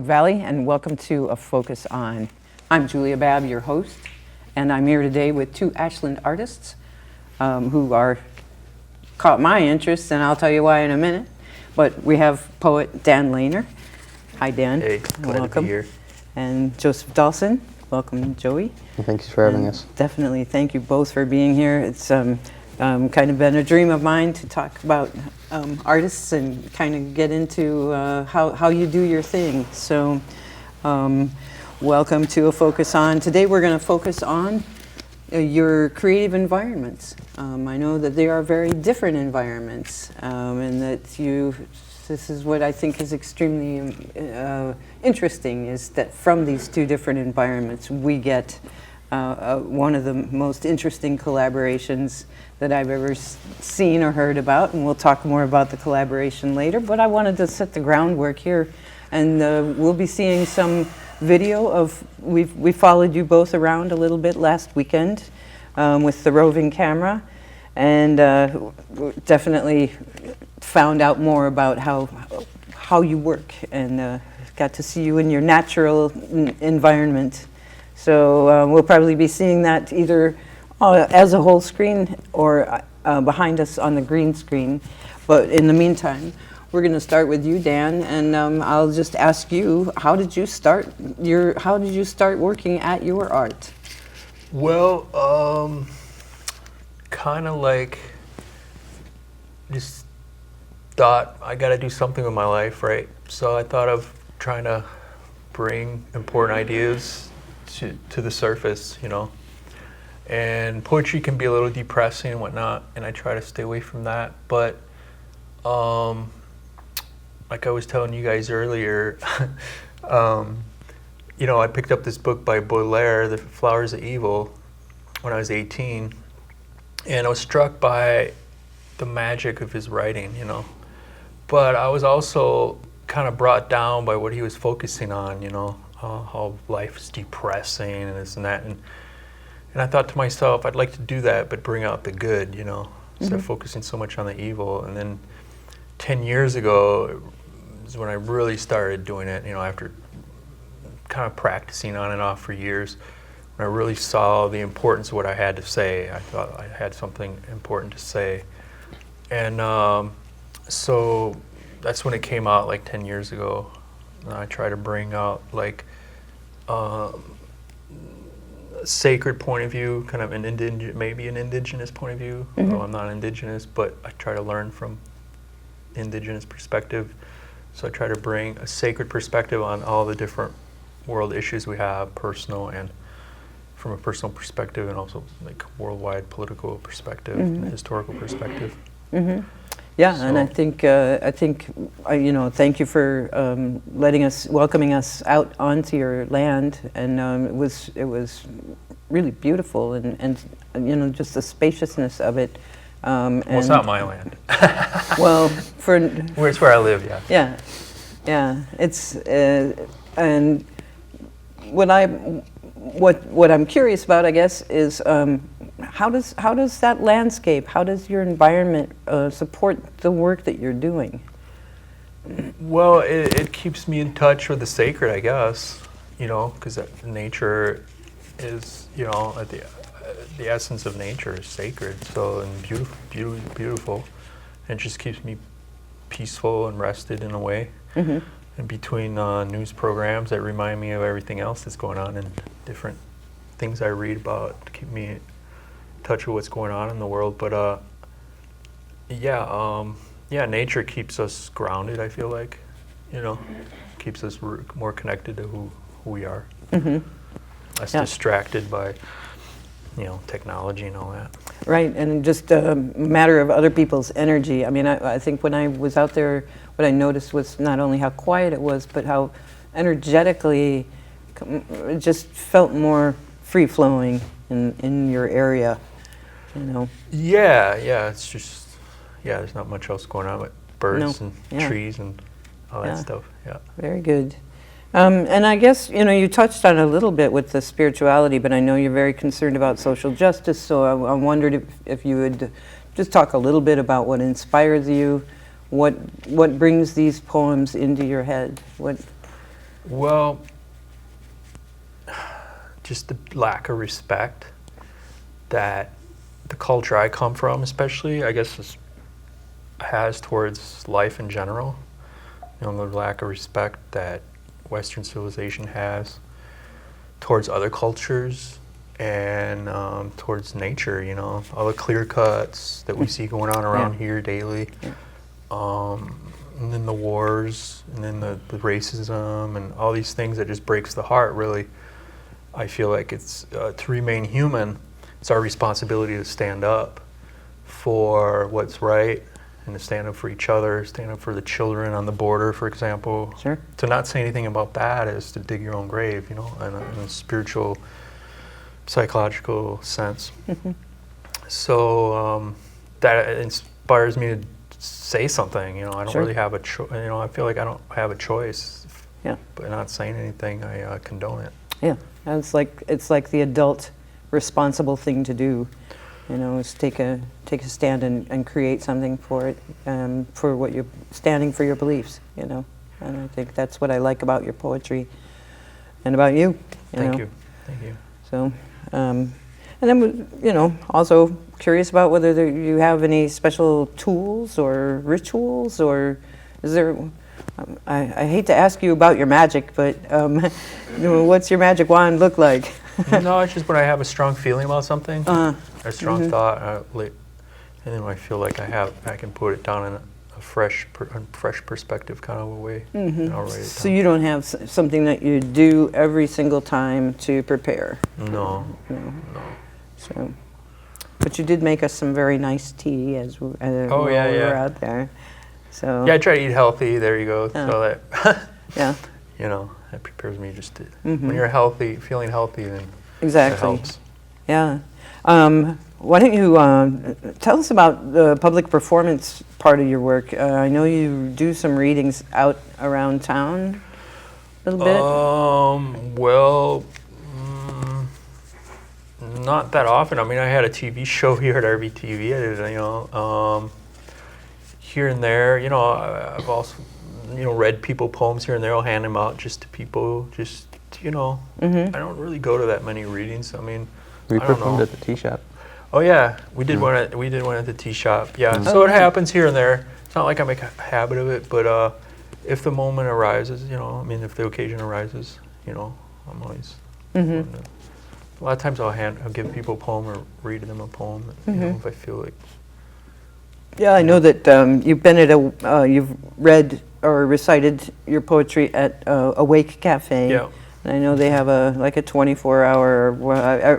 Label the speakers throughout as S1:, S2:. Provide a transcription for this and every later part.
S1: Valley, and welcome to A Focus On. I'm Julia Babb, your host, and I'm here today with two Ashland artists who are caught my interest, and I'll tell you why in a minute. But we have poet Dan Lehner. Hi, Dan.
S2: Hey, glad
S1: welcome.
S2: to be here.
S1: And Joseph Dalcin. Welcome, Joey.
S3: Well, thank you for having us.
S1: Definitely, thank you both for being here. It's kind of been a dream of mine to talk about artists and kind of get into how you do your thing. So welcome to A Focus On. Today we're going to focus on your creative environments. I know that they are very different environments, and that this is what I think is extremely interesting, is that from these two different environments we get one of the most interesting collaborations that I've ever seen or heard about, and we'll talk more about the collaboration later. But I wanted to set the groundwork here, and we'll be seeing some video of, we followed you both around a little bit last weekend with the roving camera, and definitely found out more about how you work, and got to see you in your natural environment. So we'll probably be seeing that either as a whole screen or behind us on the green screen. But in the meantime, we're going to start with you, Dan, and I'll just ask you, how did you start working at your art?
S2: Well, kind of like just thought I got to do something with my life, right? So I thought of trying to bring important ideas to the surface, you know. And poetry can be a little depressing and whatnot, and I try to stay away from that. But like I was telling you guys earlier, you know, I picked up this book by Baudelaire, The Flowers of Evil, when I was 18, and I was struck by the magic of his writing, you know. But I was also kind of brought down by what he was focusing on, you know, how life is depressing and this and that. And I thought to myself, I'd like to do that, but bring out the good, you know, instead of focusing so much on the evil. And then 10 years ago is when I really started doing it, you know, after kind of practicing on and off for years. When I really saw the importance of what I had to say. I thought I had something important to say. And so that's when it came out, like 10 years ago. And I try to bring out like a sacred point of view, kind of maybe an indigenous point of view. Although I'm not indigenous, but I try to learn from the indigenous perspective. So I try to bring a sacred perspective on all the different world issues we have, personal and from a personal perspective, and also like worldwide political perspective and historical perspective.
S1: Yeah, so. And I think you know, thank you for welcoming us out onto your land, and it was really beautiful, and you know, just the spaciousness of it.
S2: Well, it's not my land.
S1: Well,
S2: it's where I live, yeah.
S1: Yeah. It's and what I'm curious about, I guess, is how does that landscape, how does your environment support the work that you're doing?
S2: Well, it keeps me in touch with the sacred, I guess, you know, because nature is, you know, the essence of nature is sacred, so, and beautiful, and it just keeps me peaceful and rested in a way. And between news programs that remind me of everything else that's going on, and different things I read about to keep me in touch with what's going on in the world. But yeah, nature keeps us grounded, I feel like, you know, keeps us more connected to who we are. Less distracted by, you know, technology and all that.
S1: Right, and just a matter of other people's energy. I mean, I think when I was out there, what I noticed was not only how quiet it was, but how energetically it just felt more free-flowing in your area, you know. Yeah,
S2: it's just, there's not much else going on but birds and trees and all that stuff,
S1: Very good. And I guess, you know, you touched on it a little bit with the spirituality, but I know you're very concerned about social justice, so I wondered if you would just talk a little bit about what inspires you, what brings these poems into your head, what
S2: Well, just the lack of respect that the culture I come from, especially, I guess, has towards life in general. You know, the lack of respect that Western civilization has towards other cultures and towards nature, you know, all the clear cuts that we see going on around here daily. And then the wars, and then the racism, and all these things that just breaks the heart, really. I feel like it's, to remain human, it's our responsibility to stand up for what's right, and to stand up for each other, stand up for the children on the border, for example.
S1: Sure.
S2: To not say anything about that is to dig your own grave, you know, in a spiritual, psychological sense. So that inspires me to say something, you know. I don't really have a choice, you know, I feel like I don't have a choice.
S1: Yeah.
S2: By not saying anything, I condone it.
S1: Yeah, it's like the adult responsible thing to do, you know, is take a stand and create something for it, for what you're standing for, your beliefs, you know. And I think that's what I like about your poetry and about you.
S2: Thank you.
S1: So, and then, you know, also curious about whether you have any special tools or rituals, or is there, I hate to ask you about your magic, but you know, what's your magic wand look like?
S2: No, it's just when I have a strong feeling about something, a strong thought, and then when I feel like I can put it down in a fresh perspective kind of a way, and I'll write it down.
S1: So you don't have something that you do every single time to prepare?
S2: No.
S1: So, but you did make us some very nice tea as we were out there. So
S2: yeah, I try to eat healthy. There you go. So that
S1: yeah,
S2: you know, that prepares me just to when you're healthy, feeling healthy, then
S1: exactly.
S2: that helps.
S1: Yeah. Why don't you tell us about the public performance part of your work? I know you do some readings out around town a little bit.
S2: Well, not that often. I mean, I had a TV show here at RVTV. I did, you know, here and there. You know, I've also, you know, read people poems here and there. I'll hand them out just to people. Just, you know, I don't really go to that many readings. I mean,
S3: we
S2: I don't
S3: performed
S2: know.
S3: at the tea shop.
S2: Oh yeah, we did one at the tea shop. Yeah, so it happens here and there. It's not like I make a habit of it, but if the moment arises, you know, I mean, if the occasion arises, you know, I'm always. A lot of times I'll give people a poem or read them a poem, you know, if I feel like.
S1: Yeah, I know that you've been at you've read or recited your poetry at Awake Cafe.
S2: Yeah.
S1: And I know they have a 24-hour,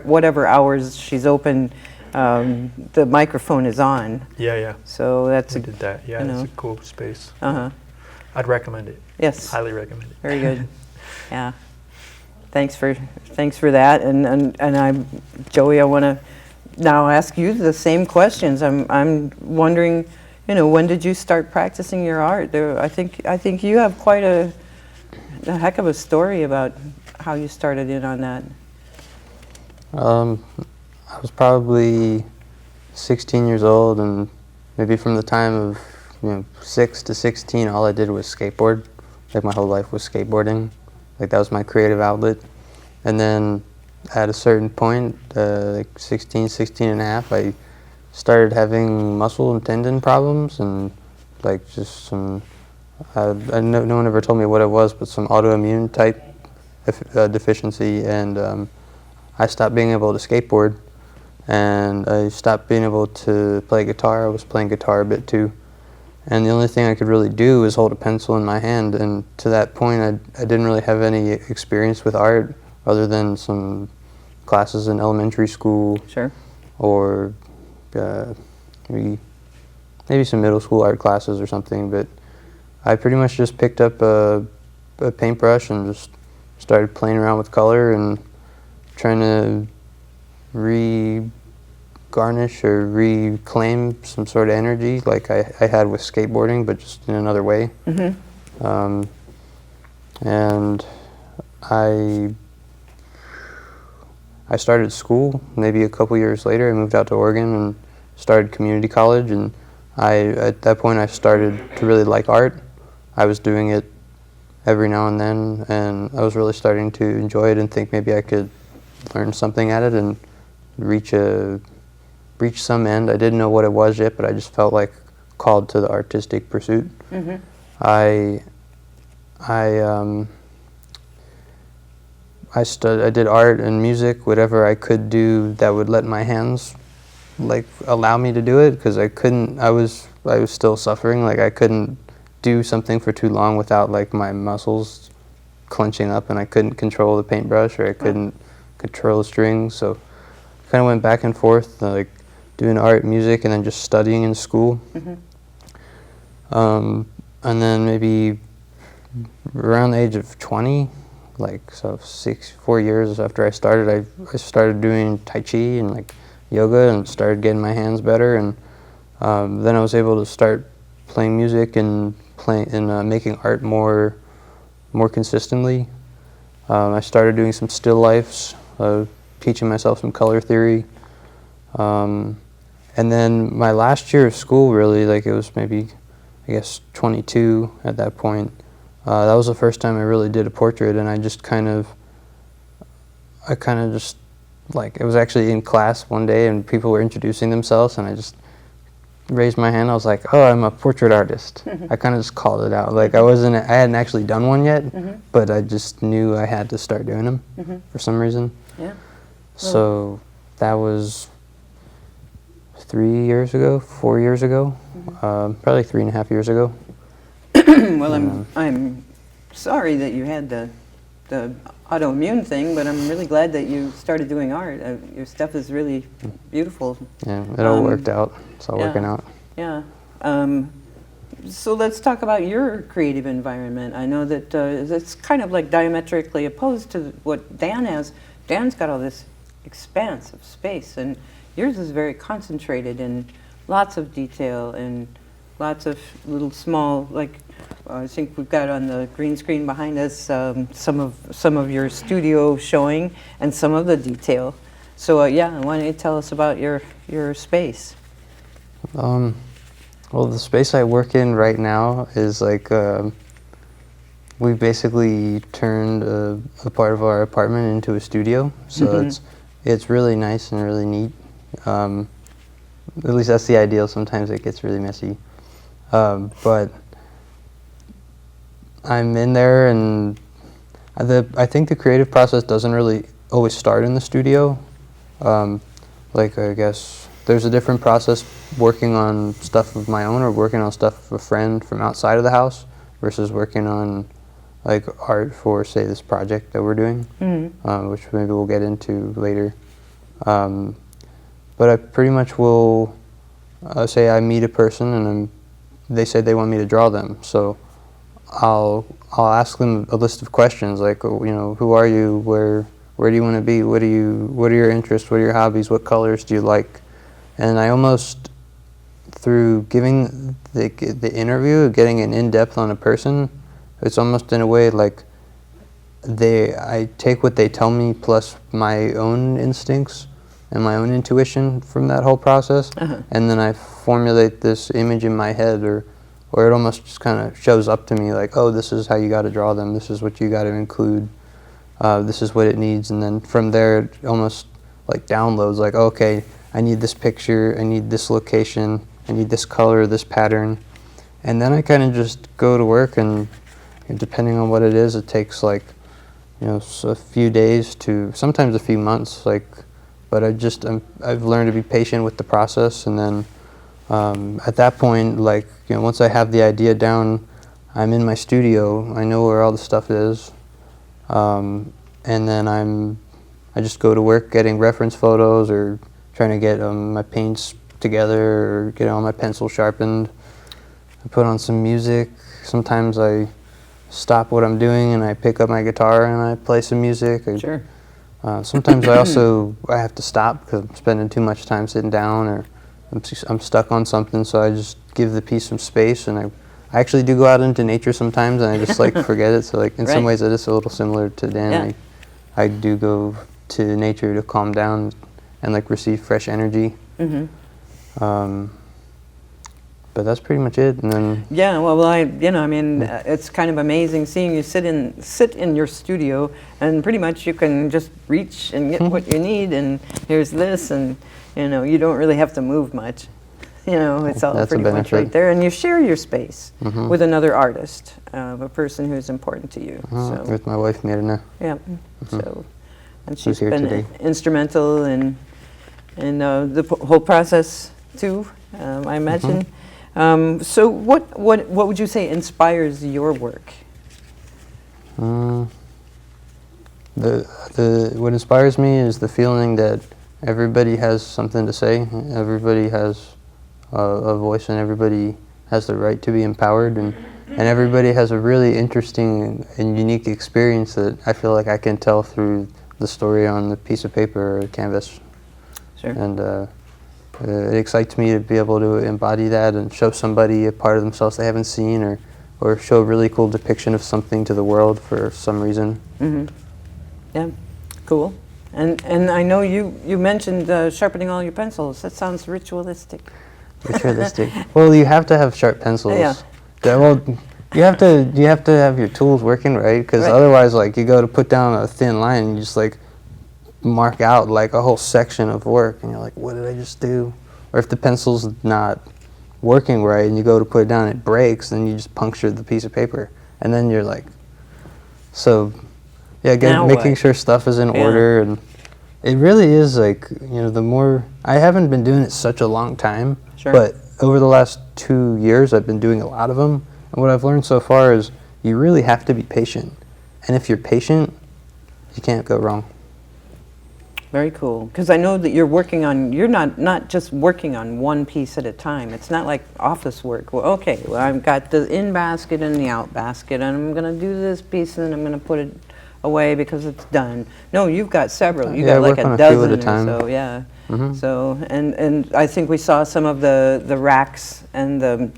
S1: whatever hours she's open, the microphone is on.
S2: Yeah.
S1: So that's
S2: We did that. Yeah, it's a cool space. I'd recommend it.
S1: Yes.
S2: Highly recommend it.
S1: Very good. Yeah. Thanks for that. And Joey, I want to now ask you the same questions. I'm wondering, you know, when did you start practicing your art? I think you have quite a heck of a story about how you started in on that.
S3: I was probably 16 years old, and maybe from the time of 6 to 16, all I did was skateboard. Like my whole life was skateboarding. Like that was my creative outlet. And then at a certain point, like 16 and a half, I started having muscle and tendon problems, and like just some, no one ever told me what it was, but some autoimmune type deficiency, and I stopped being able to skateboard, and I stopped being able to play guitar. I was playing guitar a bit too, and the only thing I could really do was hold a pencil in my hand, and to that point I didn't really have any experience with art other than some classes in elementary school.
S1: Sure.
S3: Or maybe some middle school art classes or something, but I pretty much just picked up a paintbrush and just started playing around with color and trying to garnish or reclaim some sort of energy like I had with skateboarding, but just in another way. And I started school. Maybe a couple years later, I moved out to Oregon and started community college, and at that point I started to really like art. I was doing it every now and then, and I was really starting to enjoy it and think maybe I could learn something at it and reach some end. I didn't know what it was yet, but I just felt like called to the artistic pursuit.
S1: Mm-hmm.
S3: I did art and music, whatever I could do that would let my hands like allow me to do it, because I was still suffering. Like I couldn't do something for too long without like my muscles clenching up, and I couldn't control the paintbrush, or I couldn't control the strings. So kind of went back and forth, like doing art, music, and then just studying in school.
S1: Mm-hmm.
S3: And then maybe around the age of 20, like so 4 years after I started, I started doing Tai Chi and like yoga, and started getting my hands better, and then I was able to start playing music and making art more consistently. I started doing some still lifes, teaching myself some color theory, and then my last year of school, really, like it was maybe I guess 22 at that point. That was the first time I really did a portrait, and I kind of just, like, it was actually in class one day and people were introducing themselves, and I just raised my hand. I was like, oh, I'm a portrait artist. I kind of just called it out. Like I hadn't actually done one yet, but I just knew I had to start doing them for some reason.
S1: Yeah.
S3: So that was 4 years ago, probably 3.5 years ago.
S1: Well, I'm sorry that you had the autoimmune thing, but I'm really glad that you started doing art. Your stuff is really beautiful.
S3: Yeah, it all worked out. It's all working out.
S1: Yeah. So let's talk about your creative environment. I know that it's kind of like diametrically opposed to what Dan has. Dan's got all this expanse of space, and yours is very concentrated and lots of detail and lots of little small, like I think we've got on the green screen behind us some of your studio showing and some of the detail. So yeah, why don't you tell us about your space?
S3: Well, the space I work in right now is like we basically turned a part of our apartment into a studio. So it's really nice and really neat. At least that's the ideal. Sometimes it gets really messy. But I'm in there, and I think the creative process doesn't really always start in the studio. Like I guess there's a different process working on stuff of my own or working on stuff of a friend from outside of the house versus working on like art for, say, this project that we're doing, which maybe we'll get into later. But I pretty much will say I meet a person and they say they want me to draw them. So I'll ask them a list of questions like, you know, who are you? Where do you want to be? What are your interests? What are your hobbies? What colors do you like? And I almost, through giving the interview, getting an in-depth on a person, it's almost in a way like I take what they tell me plus my own instincts and my own intuition from that whole process, and then I formulate this image in my head, or it almost just kind of shows up to me like, oh, this is how you got to draw them, this is what you got to include, this is what it needs, and then from there it almost like downloads like, okay, I need this picture, I need this location, I need this color, this pattern, and then I kind of just go to work, and depending on what it is, it takes like, you know, a few days to sometimes a few months, like. But I've learned to be patient with the process, and then at that point, like, you know, once I have the idea down, I'm in my studio. I know where all the stuff is, and then I just go to work getting reference photos or trying to get my paints together or get all my pencils sharpened. I put on some music. Sometimes I stop what I'm doing and I pick up my guitar and I play some music.
S1: Sure.
S3: Sometimes I have to stop because I'm spending too much time sitting down, or I'm stuck on something, so I just give the piece some space, and I actually do go out into nature sometimes, and I just like forget it. So like in some ways it is a little similar to Dan.
S1: Yeah.
S3: I do go to nature to calm down and like receive fresh energy. but that's pretty much it. And then
S1: Yeah, well, I mean, it's kind of amazing seeing you sit in your studio, and pretty much you can just reach and get what you need, and here's this, and you don't really have to move much. It's all
S3: That's a
S1: pretty much
S3: benefit.
S1: right there, and you share your space with another artist, a person who's important to you. So
S3: with my wife Mirna.
S1: yeah, so and she's
S3: here
S1: been
S3: today.
S1: instrumental in the whole process too. I imagine. So what would you say inspires your work?
S3: What inspires me is the feeling that everybody has something to say. Everybody has a voice, and everybody has the right to be empowered, and everybody has a really interesting and unique experience that I feel like I can tell through the story on the piece of paper or canvas.
S1: Sure.
S3: And it excites me to be able to embody that and show somebody a part of themselves they haven't seen, or show a really cool depiction of something to the world for some reason.
S1: Yeah, cool. And I know you mentioned sharpening all your pencils. That sounds ritualistic.
S3: Ritualistic. Well, you have to have sharp pencils.
S1: Yeah.
S3: Well, you have to have your tools working right, because
S1: Right.
S3: otherwise, like, you go to put down a thin line and you just like mark out like a whole section of work, and you're like, what did I just do? Or if the pencil's not working right and you go to put it down, it breaks, then you just puncture the piece of paper, and then you're like, so yeah,
S1: Now
S3: making
S1: what?
S3: sure stuff is in
S1: Yeah.
S3: order. And it really is like, the more, I haven't been doing it such a long time,
S1: Sure.
S3: but over the last 2 years I've been doing a lot of them, and what I've learned so far is you really have to be patient, and if you're patient, you can't go wrong.
S1: Very cool. Because I know that you're not just working on one piece at a time. It's not like office work. Well, okay, well, I've got the in basket and the out basket, and I'm going to do this piece, and then I'm going to put it away because it's done. No, you've got several. You've
S3: Yeah,
S1: got
S3: I
S1: like
S3: work on
S1: a
S3: a few
S1: dozen
S3: at a time.
S1: or so, yeah. So, and I think we saw some of the racks and the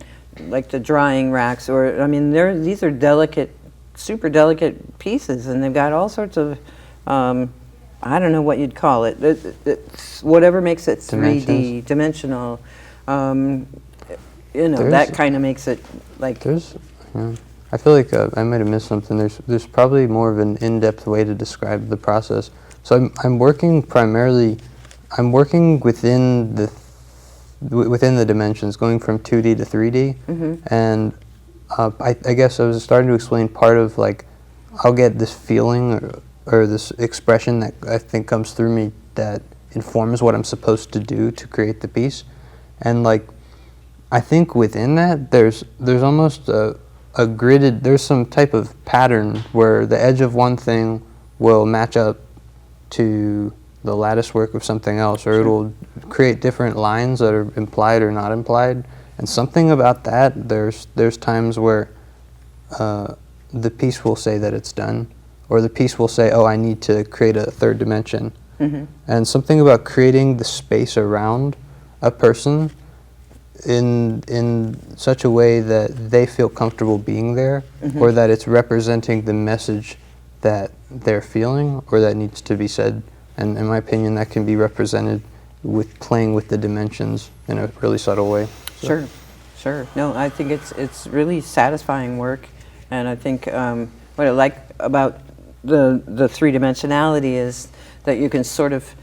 S1: drying racks, or, I mean, these are delicate, super delicate pieces, and they've got all sorts of, I don't know what you'd call it. It's whatever makes it 3D, dimensional. That kind of makes it like.
S3: I feel like I might have missed something. There's probably more of an in-depth way to describe the process. So I'm working within the dimensions, going from 2D to 3D, and I guess I was starting to explain part of, like, I'll get this feeling or this expression that I think comes through me that informs what I'm supposed to do to create the piece, and like I think within that there's almost a gridded, there's some type of pattern where the edge of one thing will match up to the lattice work of something else, or it'll create different lines that are implied or not implied. And something about that, there's times where the piece will say that it's done, or the piece will say, oh, I need to create a third dimension. And something about creating the space around a person in such a way that they feel comfortable being there, or that it's representing the message that they're feeling or that needs to be said. And in my opinion, that can be represented with playing with the dimensions in a really subtle way. So.
S1: Sure. No, I think it's really satisfying work, and I think what I like about the three-dimensionality is that you can sort of,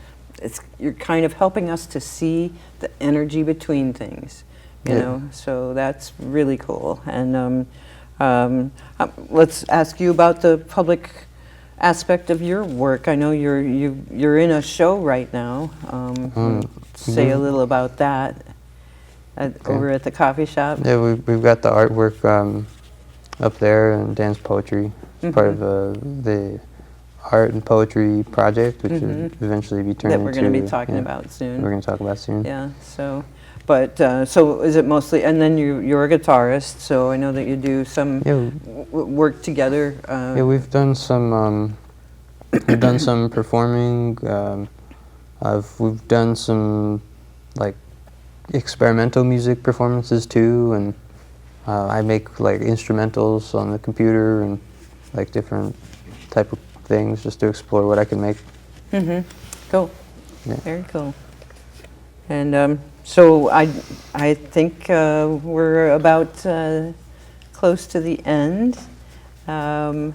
S1: you're kind of helping us to see the energy between things, you know. So that's really cool. And let's ask you about the public aspect of your work. I know you're in a show right now. Say a little about that over at the coffee shop.
S3: Yeah, we've got the artwork up there, and Dan's poetry. It's part of the art and poetry project, which would eventually be turned into...
S1: That we're going to be talking about soon.
S3: We're going to talk about soon.
S1: Yeah, so... But, so is it mostly, and then you're a guitarist, so I know that you do some work together.
S3: Yeah, we've done some performing. We've done some, like, experimental music performances too, and I make, like, instrumentals on the computer and, like, different type of things just to explore what I can make.
S1: Cool.
S3: Yeah.
S1: Very cool. And So I think we're about close to the end. And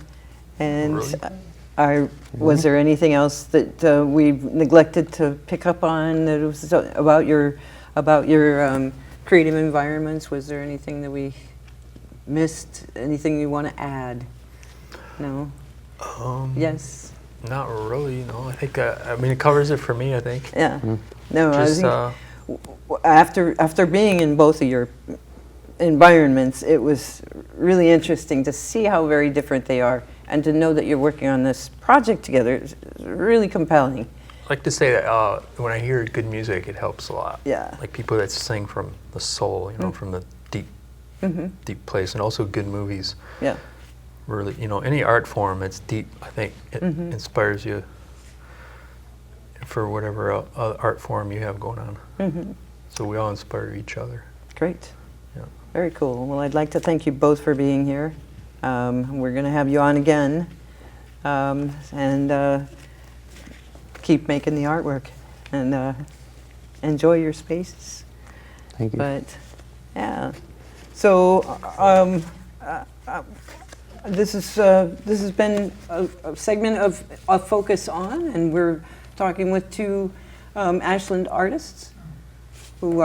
S2: Really?
S1: was there anything else that we've neglected to pick up on that was about your creative environments? Was there anything that we missed? Anything you want to add? No? Yes?
S2: Not really, no. I think, I mean, it covers it for me, I think.
S1: Yeah. No, I
S2: Just,
S1: think after being in both of your environments, it was really interesting to see how very different they are, and to know that you're working on this project together is really compelling.
S2: I like to say that when I hear good music, it helps a lot.
S1: Yeah.
S2: Like people that sing from the soul, you know, from the deep, deep place, and also good movies.
S1: Yeah.
S2: Really, you know, any art form that's deep, I think it inspires you for whatever art form you have going on. So we all inspire each other.
S1: Great.
S2: Yeah.
S1: Very cool. Well, I'd like to thank you both for being here. We're going to have you on again, and keep making the artwork, and enjoy your spaces.
S3: Thank you.
S1: But yeah, so this has been a segment of Focus On, and we're talking with two Ashland artists who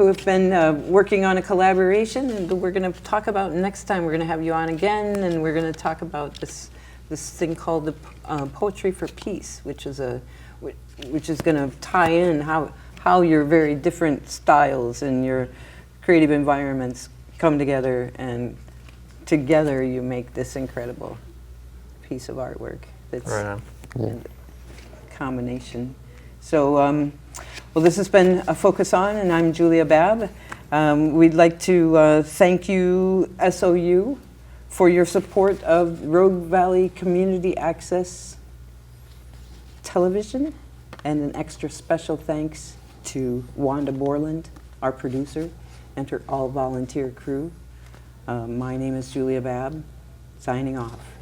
S1: have been working on a collaboration, and we're going to talk about next time. We're going to have you on again, and we're going to talk about this thing called the Poetry for Peace, which is going to tie in how your very different styles and your creative environments come together, and together you make this incredible piece of artwork. That's
S2: Right on.
S1: a combination. So, well, this has been a Focus On, and I'm Julia Babb. We'd like to thank you, SOU, for your support of Rogue Valley Community Access Television, and an extra special thanks to Wanda Borland, our producer, and her all-volunteer crew. My name is Julia Babb, signing off.